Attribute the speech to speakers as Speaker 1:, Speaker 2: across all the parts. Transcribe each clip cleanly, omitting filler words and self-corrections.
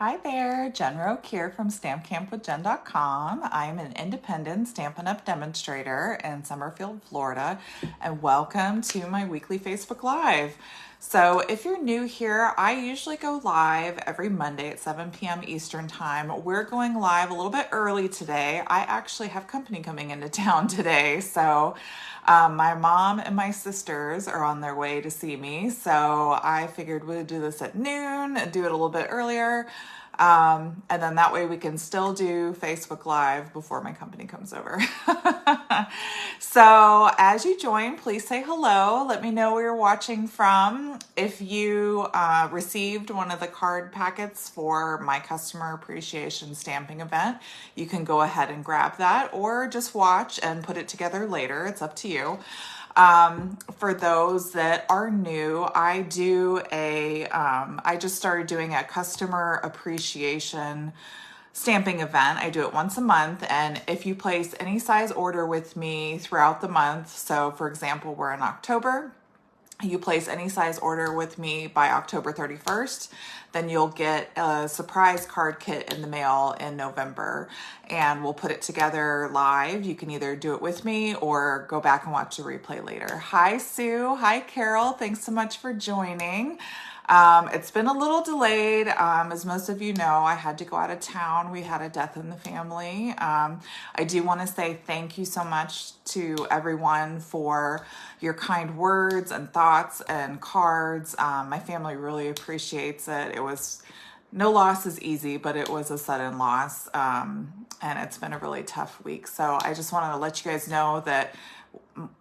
Speaker 1: Hi there, Jen Roque here from StampCampWithJen.com. I'm an independent Stampin' Up! Demonstrator in Summerfield, Florida, and welcome to my weekly Facebook Live. So if you're new here, I usually go live every Monday at 7 p.m. Eastern Time. We're going live a little bit early today. I actually have company coming into town today, so my mom and my sisters are on their way to see me, so I figured we'd do this at noon and do it a little bit earlier. And then that way we can still do Facebook Live before my company comes over. So as you join, please say hello. Let me know where you're watching from. If you received one of the card packets for my customer appreciation stamping event, you can go ahead and grab that or just watch and put it together later. It's up to you. For those that are new, I just started doing a customer appreciation stamping event. I do it once a month, and if you place any size order with me throughout the month, so for example, we're in October, you place any size order with me by October 31st, then you'll get a surprise card kit in the mail in November, and we'll put it together live. You can either do it with me or go back and watch the replay later. Hi, Sue. Hi, Carol. Thanks so much for joining. It's been a little delayed. As most of you know, I had to go out of town. We had a death in the family. I do want to say thank you so much to everyone for your kind words and thoughts and cards. My family really appreciates it. No loss is easy, but it was a sudden loss. And it's been a really tough week. So I just wanted to let you guys know that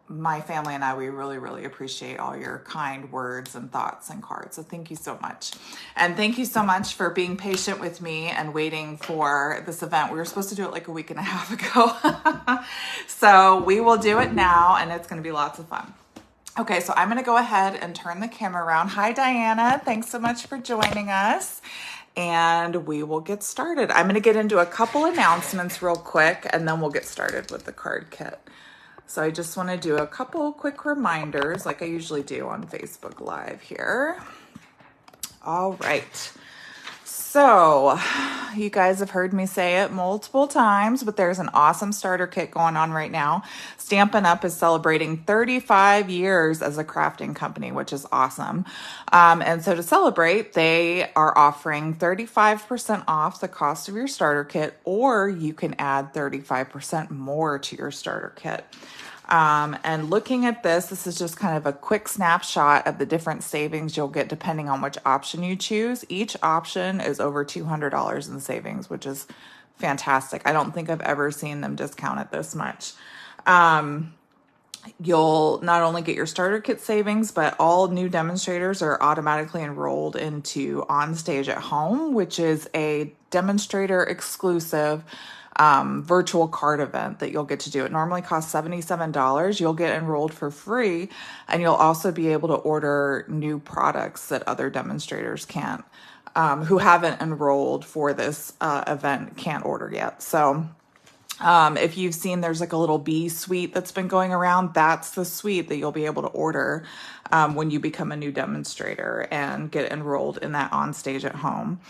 Speaker 1: my family and I, we really, really appreciate all your kind words and thoughts and cards. So thank you so much. And thank you so much for being patient with me and waiting for this event. We were supposed to do it like a week and a half ago. So we will do it now, and it's going to be lots of fun. Okay, so I'm going to go ahead and turn the camera around. Hi, Diana. Thanks so much for joining us. And we will get started. I'm going to get into a couple announcements real quick, and then we'll get started with the card kit. So I just want to do a couple quick reminders like I usually do on Facebook Live here. All right. So you guys have heard me say it multiple times, but there's an awesome starter kit going on right now. Stampin' Up! Is celebrating 35 years as a crafting company, which is awesome. And so to celebrate, they are offering 35% off the cost of your starter kit, or you can add 35% more to your starter kit. And looking at this is just kind of a quick snapshot of the different savings you'll get depending on which option you choose. Each option is over $200 in savings, which is fantastic. I don't think I've ever seen them discount it this much. You'll not only get your starter kit savings, but all new demonstrators are automatically enrolled into Onstage at Home, which is a demonstrator exclusive virtual card event that you'll get to do. It normally costs $77. You'll get enrolled for free, and you'll also be able to order new products that other demonstrators can't, who haven't enrolled for this event can't order yet. So if you've seen, there's like a little bee suite that's been going around. That's the suite that you'll be able to order when you become a new demonstrator and get enrolled in that Onstage at Home.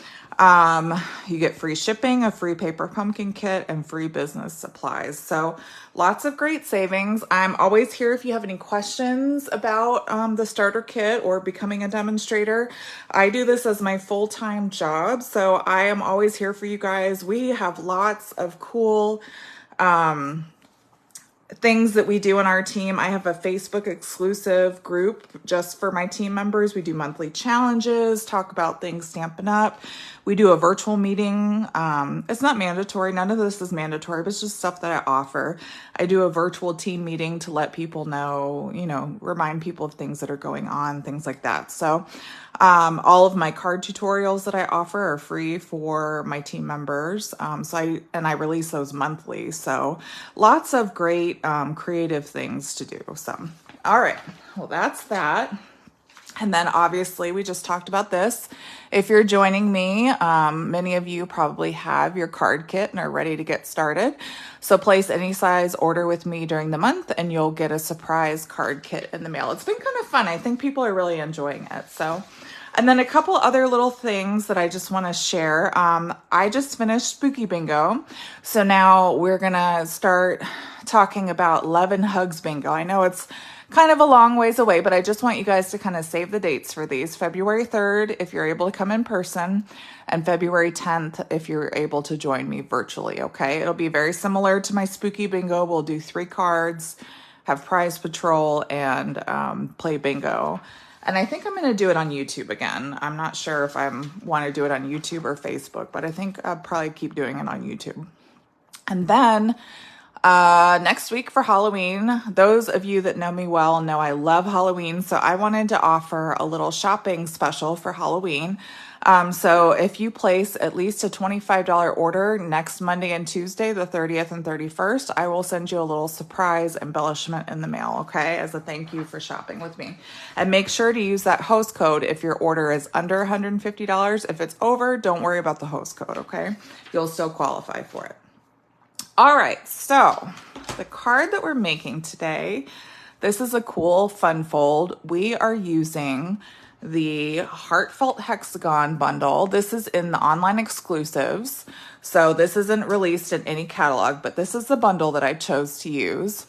Speaker 1: You get free shipping, a free paper pumpkin kit, and free business supplies. So lots of great savings. I'm always here if you have any questions about the starter kit or becoming a demonstrator. I do this as my full-time job, so I am always here for you guys. We have lots of cool things that we do on our team. I have a Facebook exclusive group just for my team members. We do monthly challenges, talk about things Stampin' Up. We do a virtual meeting. It's not mandatory. None of this is mandatory, but it's just stuff that I offer. I do a virtual team meeting to let people know, remind people of things that are going on, things like that. So all of my card tutorials that I offer are free for my team members. I release those monthly. So lots of great creative things to do. So, all right. Well, that's that. And then obviously we just talked about this. If you're joining me, many of you probably have your card kit and are ready to get started. So place any size order with me during the month and you'll get a surprise card kit in the mail. It's been kind of fun. I think people are really enjoying it. So And then a couple other little things that I just want to share. I just finished Spooky Bingo. So now we're going to start talking about Love and Hugs Bingo. I know it's kind of a long ways away, but I just want you guys to kind of save the dates for these. February 3rd, if you're able to come in person, and February 10th, if you're able to join me virtually, okay? It'll be very similar to my Spooky Bingo. We'll do 3 cards, have prize patrol, and play bingo. And I think I'm going to do it on YouTube again. I'm not sure if I want to do it on YouTube or Facebook, but I think I'll probably keep doing it on YouTube. And then next week for Halloween, those of you that know me well know I love Halloween. So I wanted to offer a little shopping special for Halloween. So if you place at least a $25 order next Monday and Tuesday, the 30th and 31st, I will send you a little surprise embellishment in the mail, okay, as a thank you for shopping with me. And make sure to use that host code if your order is under $150. If it's over, don't worry about the host code, okay? You'll still qualify for it. All right, so the card that we're making today, this is a cool fun fold. We are using the Heartfelt Hexagon bundle. This is in the online exclusives. So this isn't released in any catalog, but this is the bundle that I chose to use.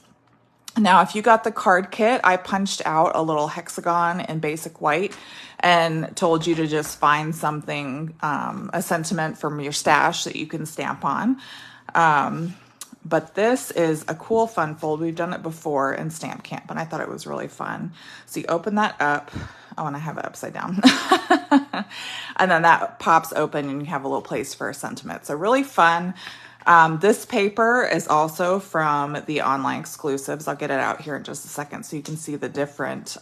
Speaker 1: Now, if you got the card kit, I punched out a little hexagon in basic white and told you to just find something, a sentiment from your stash that you can stamp on. But this is a cool fun fold. We've done it before in Stamp Camp, and I thought it was really fun. So you open that up. I want to have it upside down. And then that pops open and you have a little place for a sentiment. So really fun. This paper is also from the online exclusives. I'll get it out here in just a second so you can see the different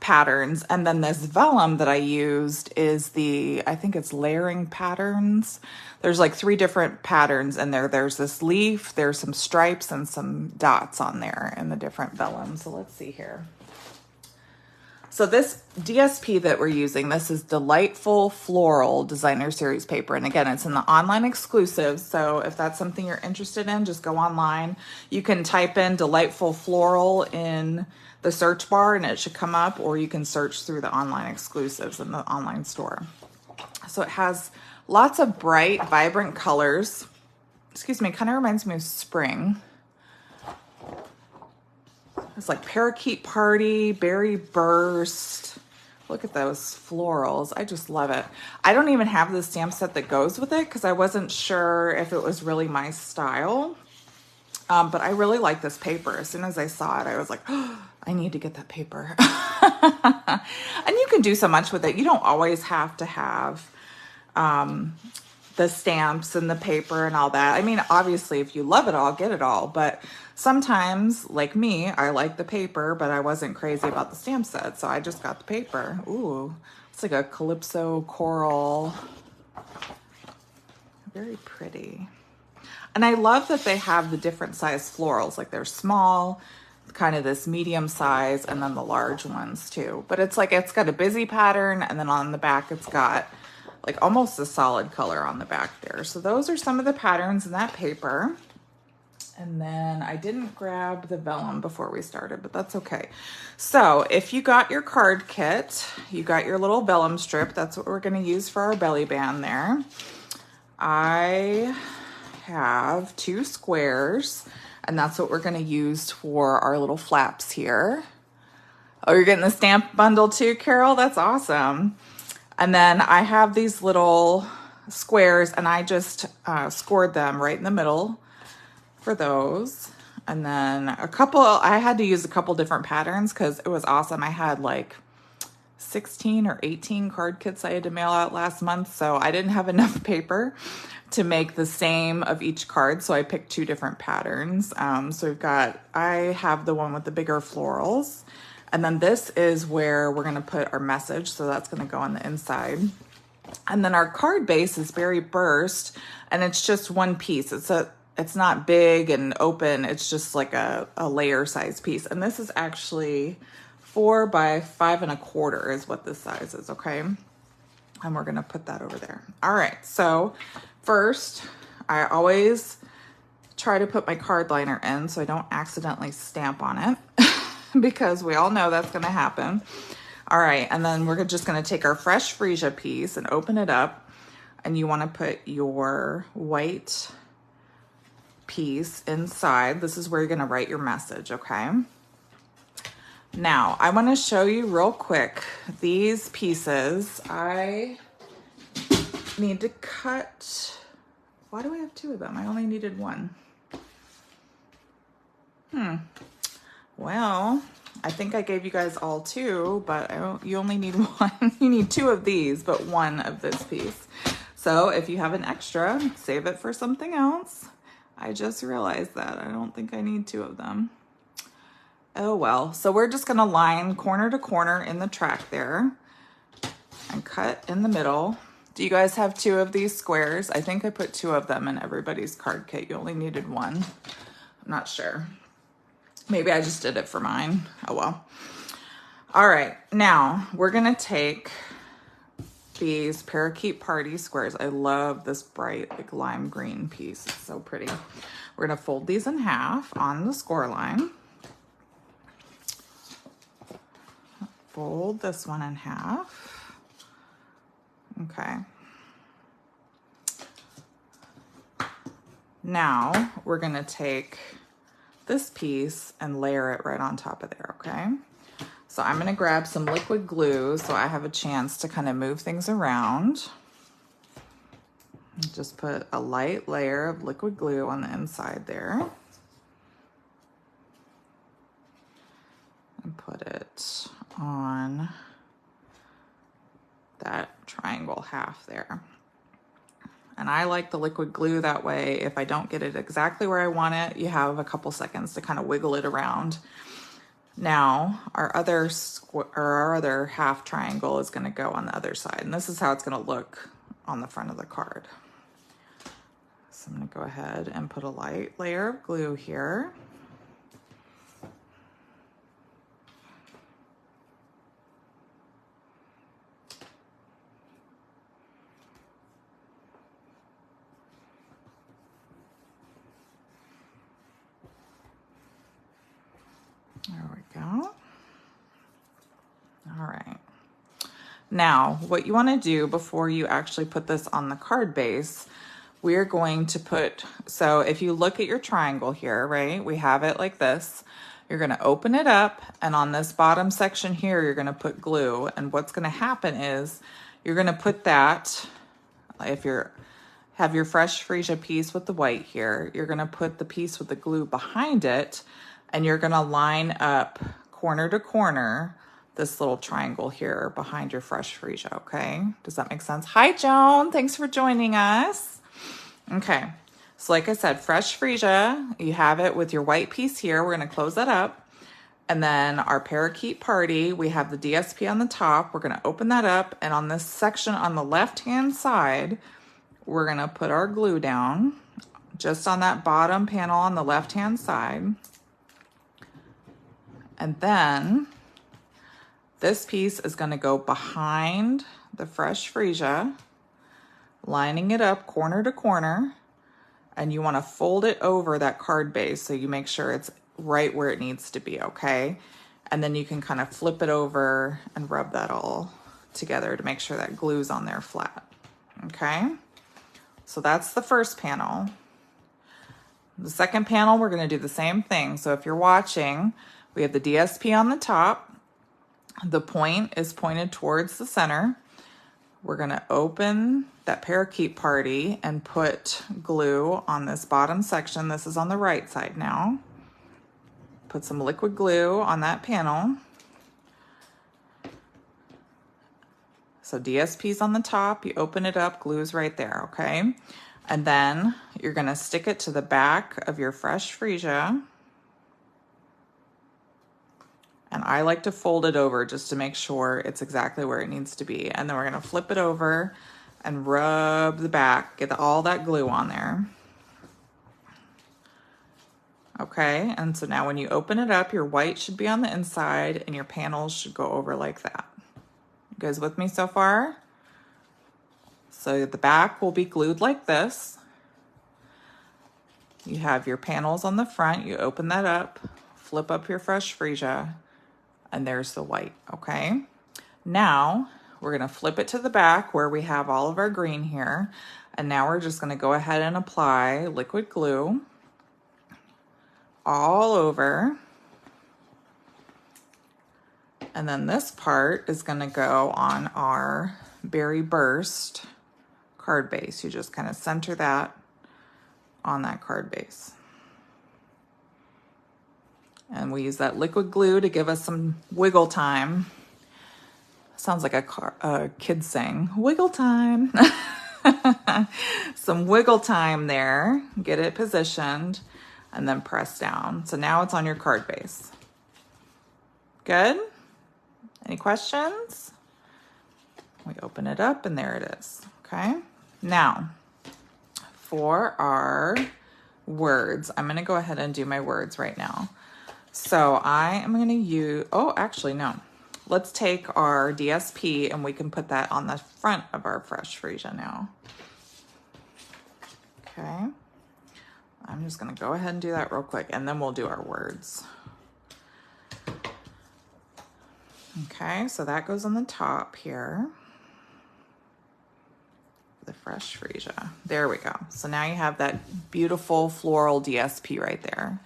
Speaker 1: patterns. And then this vellum that I used is I think it's layering patterns. There's like 3 different patterns in there. There's this leaf, there's some stripes and some dots on there in the different vellums. So let's see here. So this DSP that we're using, this is Delightful Floral Designer Series paper. And again, it's in the online exclusives. So if that's something you're interested in, just go online. You can type in Delightful Floral in the search bar and it should come up, or you can search through the online exclusives in the online store. So it has lots of bright, vibrant colors. Excuse me, kind of reminds me of spring. It's like Parakeet Party, Berry Burst. Look at those florals. I just love it. I don't even have the stamp set that goes with it because I wasn't sure if it was really my style. But I really like this paper. As soon as I saw it, I was like, oh, I need to get that paper. And you can do so much with it. You don't always have to have the stamps and the paper and all that. I mean, obviously, if you love it all, get it all. But sometimes, like me, I like the paper, but I wasn't crazy about the stamp set. So I just got the paper. Ooh, it's like a Calypso coral. Very pretty. And I love that they have the different size florals. Like they're small, kind of this medium size, and then the large ones too. But it's like, it's got a busy pattern, and then on the back it's got like almost a solid color on the back there. So those are some of the patterns in that paper. And then I didn't grab the vellum before we started, but that's okay. So if you got your card kit, you got your little vellum strip. That's what we're going to use for our belly band there. I have 2 squares, and that's what we're going to use for our little flaps here. Oh, you're getting the stamp bundle too, Carol? That's awesome. And then I have these little squares, and I just scored them right in the middle for those. And then I had to use a couple different patterns because it was awesome. I had like 16 or 18 card kits I had to mail out last month, so I didn't have enough paper to make the same of each card, so I picked 2 different patterns. So I have the one with the bigger florals, and then this is where we're gonna put our message, so that's gonna go on the inside. And then our card base is Berry Burst, and it's just one piece. It's not big and open, it's just like a layer size piece. And this is actually 4 by 5 1/4 is what this size is, okay? And we're gonna put that over there. All right, so first, I always try to put my card liner in so I don't accidentally stamp on it because we all know that's gonna happen. All right, and then we're just gonna take our fresh freesia piece and open it up, and you wanna put your white piece inside. This is where you're gonna write your message, okay? Now, I wanna show you real quick these pieces. I need to cut, why do I have two of them? I only needed one. Well, I think I gave you guys all two, but you only need one. You need two of these, but one of this piece. So if you have an extra, save it for something else. I just realized that. I don't think I need two of them. Oh well. So we're just gonna line corner to corner in the track there and cut in the middle. Do you guys have two of these squares? I think I put two of them in everybody's card kit. You only needed one. I'm not sure. Maybe I just did it for mine. Oh well. All right, now we're gonna take these Parakeet Party squares. I love this bright like lime green piece. It's so pretty. We're gonna fold these in half on the score line. Fold this one in half. Okay. Now we're gonna take this piece and layer it right on top of there, okay? So I'm gonna grab some liquid glue so I have a chance to kind of move things around. Just put a light layer of liquid glue on the inside there. And put it on that triangle half there. And I like the liquid glue that way. If I don't get it exactly where I want it, you have a couple seconds to kind of wiggle it around. Now, our other half triangle is gonna go on the other side. And this is how it's gonna look on the front of the card. So I'm gonna go ahead and put a light layer of glue here. There we go. All right. Now, what you want to do before you actually put this on the card base, we're going to put, so if you look at your triangle here, right, we have it like this. You're going to open it up, and on this bottom section here, you're going to put glue. And what's going to happen is you're going to put that, if you're have your fresh freesia piece with the white here, you're going to put the piece with the glue behind it, and you're going to line up corner to corner this little triangle here behind your fresh freesia, okay? Does that make sense? Hi, Joan. Thanks for joining us. Okay, so like I said, fresh freesia, you have it with your white piece here. We're going to close that up. And then our Parakeet Party, we have the DSP on the top. We're going to open that up. And on this section on the left-hand side, we're going to put our glue down just on that bottom panel on the left-hand side. And then this piece is going to go behind the fresh freesia, lining it up corner to corner, and you want to fold it over that card base so you make sure it's right where it needs to be, okay? And then you can kind of flip it over and rub that all together to make sure that glue's on there flat, okay? So that's the first panel. The second panel, we're going to do the same thing. So if you're watching, we have the DSP on the top. The point is pointed towards the center. We're going to open that Parakeet Party and put glue on this bottom section. This is on the right side now. Put some liquid glue on that panel. So DSP's on the top, you open it up, glue's right there, okay? And then you're gonna stick it to the back of your fresh freesia. And I like to fold it over just to make sure it's exactly where it needs to be. And then we're gonna flip it over and rub the back, get all that glue on there. Okay, and so now when you open it up, your white should be on the inside and your panels should go over like that. You guys with me so far? So the back will be glued like this. You have your panels on the front, you open that up, flip up your fresh freesia, and there's the white, okay? Now we're gonna flip it to the back where we have all of our green here. And now we're just gonna go ahead and apply liquid glue all over. And then this part is gonna go on our Berry Burst card base. You just kind of center that on that card base. And we use that liquid glue to give us some wiggle time. Sounds like a kid saying, wiggle time. Some wiggle time there. Get it positioned and then press down. So now it's on your card base. Good? Any questions? We open it up and there it is. Okay. Now, for our words, I'm going to go ahead and do my words right now. So I am going to use, oh, actually, no. Let's take our DSP and we can put that on the front of our Fresh Freesia now. Okay. I'm just going to go ahead and do that real quick and then we'll do our words. Okay, so that goes on the top here. The Fresh Freesia. There we go. So now you have that beautiful floral DSP right there.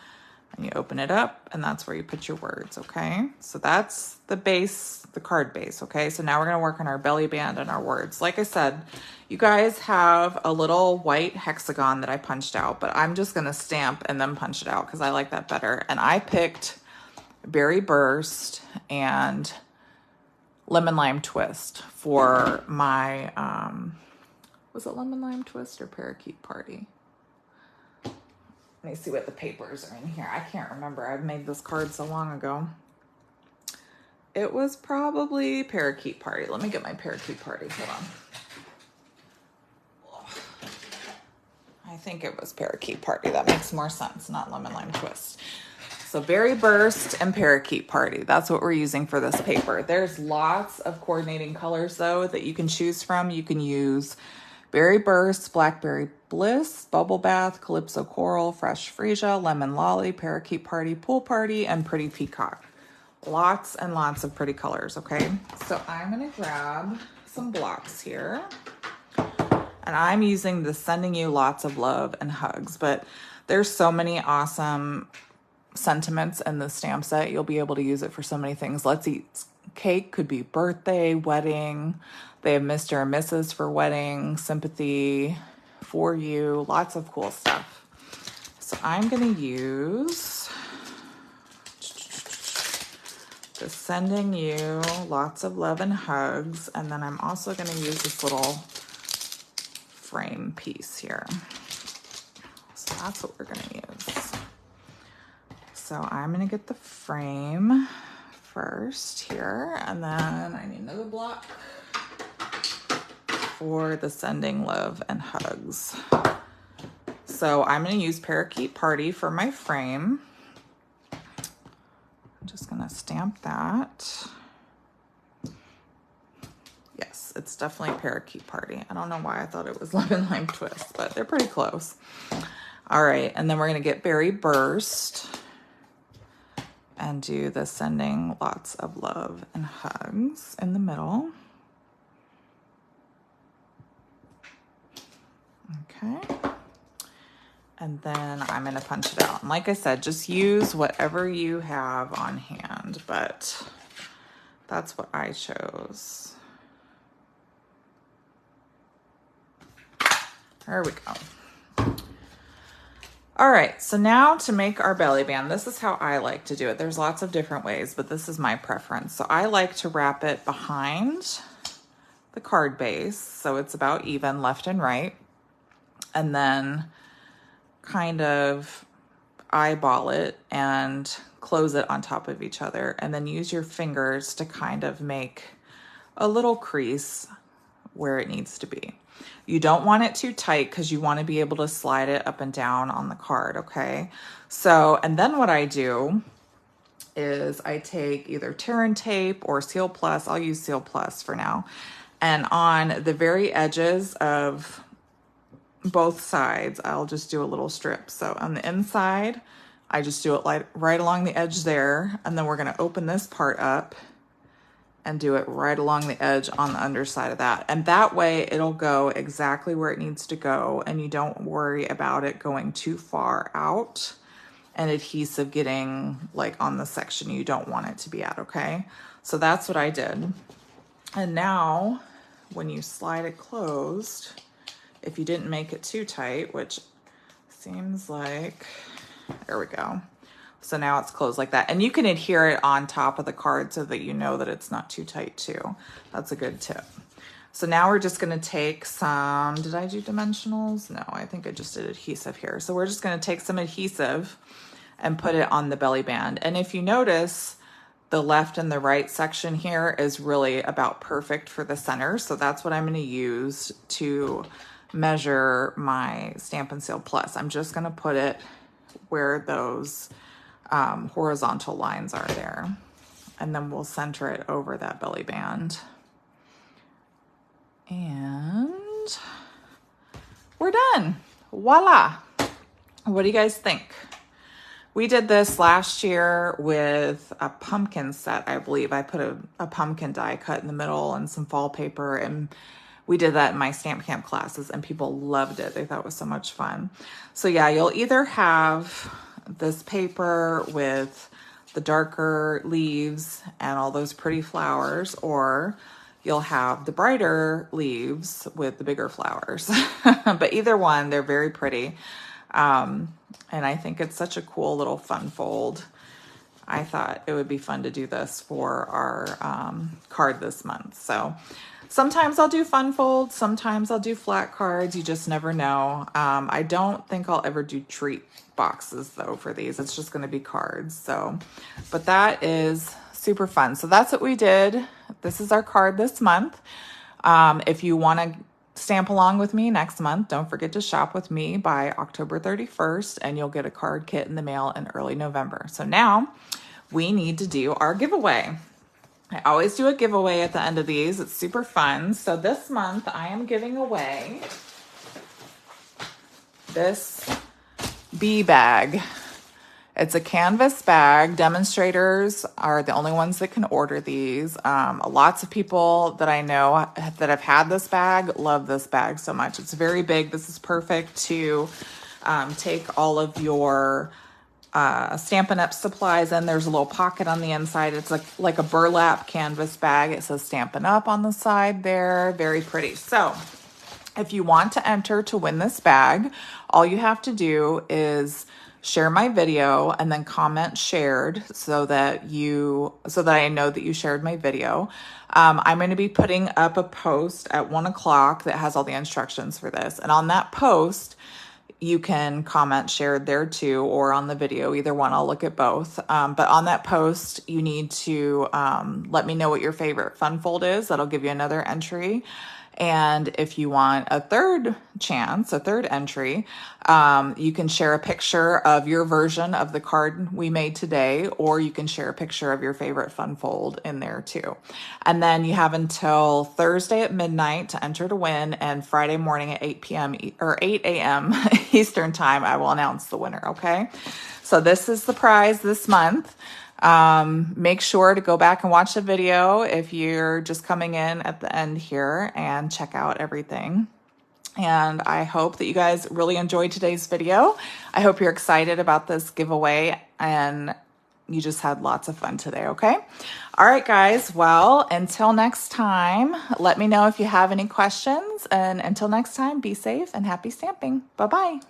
Speaker 1: And you open it up and that's where you put your words, okay? So that's the base, the card base, okay? So now we're gonna work on our belly band and our words. Like I said, you guys have a little white hexagon that I punched out, but I'm just gonna stamp and then punch it out because I like that better. And I picked Berry Burst and Lemon Lime Twist for my, was it Lemon Lime Twist or Parakeet Party? Let me see what the papers are in here. I can't remember. I've made this card so long ago. It was probably Parakeet Party. Let me get my Parakeet Party. Hold on. I think it was Parakeet Party. That makes more sense, not Lemon Lime Twist. So Berry Burst and Parakeet Party. That's what we're using for this paper. There's lots of coordinating colors though that you can choose from. You can use Berry Burst, Blackberry Bliss, Bubble Bath, Calypso Coral, Fresh Freesia, Lemon Lolly, Parakeet Party, Pool Party, and Pretty Peacock. Lots and lots of pretty colors, okay? So I'm gonna grab some blocks here. And I'm using the Sending You Lots of Love and Hugs, but there's so many awesome sentiments in the stamp set. You'll be able to use it for so many things. Let's Eat Cake could be birthday, wedding. They have Mr. and Mrs. for wedding, sympathy, for you, lots of cool stuff. So I'm gonna use the Sending You Lots of Love and Hugs, and then I'm also gonna use this little frame piece here. So that's what we're gonna use. So I'm gonna get the frame first here, and then I need another block for the Sending Love and Hugs. So I'm gonna use Parakeet Party for my frame. I'm just gonna stamp that. Yes, it's definitely Parakeet Party. I don't know why I thought it was Lemon Lime Twist, but they're pretty close. All right, and then we're gonna get Berry Burst and do the Sending Lots of Love and Hugs in the middle. Okay. And then I'm going to punch it out. And like I said, just use whatever you have on hand, but that's what I chose. There we go. All right, so now to make our belly band, this is how I like to do it. There's lots of different ways, but this is my preference. So I like to wrap it behind the card base, so it's about even left and right, and then kind of eyeball it and close it on top of each other, and then use your fingers to kind of make a little crease where it needs to be. You don't want it too tight because you want to be able to slide it up and down on the card, okay? So, and then what I do is I take either tear and tape or Seal Plus. I'll use Seal Plus for now. And on the very edges of both sides, I'll just do a little strip. So on the inside, I just do it like right along the edge there. And then we're going to open this part up and do it right along the edge on the underside of that. And that way it'll go exactly where it needs to go, and you don't worry about it going too far out and adhesive getting like on the section you don't want it to be at, okay? So that's what I did. And now when you slide it closed, if you didn't make it too tight, which seems like, there we go. So now it's closed like that. And you can adhere it on top of the card so that you know that it's not too tight too. That's a good tip. So now we're just gonna take some, did I do dimensionals? No, I think I just did adhesive here. So we're just gonna take some adhesive and put it on the belly band. And if you notice, the left and the right section here is really about perfect for the center. So that's what I'm gonna use to measure my Stampin' Seal Plus. I'm just gonna put it where those horizontal lines are there. And then we'll center it over that belly band. And we're done. Voila. What do you guys think? We did this last year with a pumpkin set, I believe. I put a pumpkin die cut in the middle and some fall paper, and we did that in my Stamp Camp classes, and people loved it. They thought it was so much fun. So yeah, you'll either have this paper with the darker leaves and all those pretty flowers, or you'll have the brighter leaves with the bigger flowers. But either one, they're very pretty. And I think it's such a cool little fun fold. I thought it would be fun to do this for our card this month. So sometimes I'll do fun folds, sometimes I'll do flat cards. You just never know. I don't think I'll ever do treat boxes though for these. It's just going to be cards. So, but that is super fun. So that's what we did. This is our card this month. If you want to stamp along with me next month, don't forget to shop with me by October 31st, and you'll get a card kit in the mail in early November. So now we need to do our giveaway. I always do a giveaway at the end of these. It's super fun. So this month I am giving away this bee bag. It's a canvas bag. Demonstrators are the only ones that can order these. Lots of people that I know that have had this bag love this bag so much. It's very big. This is perfect to take all of your Stampin' Up! Supplies in. There's a little pocket on the inside. It's like a burlap canvas bag. It says Stampin' Up! On the side there. Very pretty. So if you want to enter to win this bag, all you have to do is share my video and then comment shared so that I know that you shared my video. I'm going to be putting up a post at 1 o'clock that has all the instructions for this. And on that post, you can comment shared there too, or on the video, either one. I'll look at both. But on that post, you need to let me know what your favorite fun fold is. That'll give you another entry. And if you want a third chance, a third entry, you can share a picture of your version of the card we made today, or you can share a picture of your favorite fun fold in there too. And then you have until Thursday at midnight to enter to win, and Friday morning at 8 p.m. or 8 a.m. Eastern time, I will announce the winner, okay? So this is the prize this month. Make sure to go back and watch the video if you're just coming in at the end here, and check out everything. And I hope that you guys really enjoyed today's video. I hope you're excited about this giveaway and you just had lots of fun today, okay? All right, guys. Well, until next time, let me know if you have any questions. And until next time, be safe and happy stamping. Bye-bye.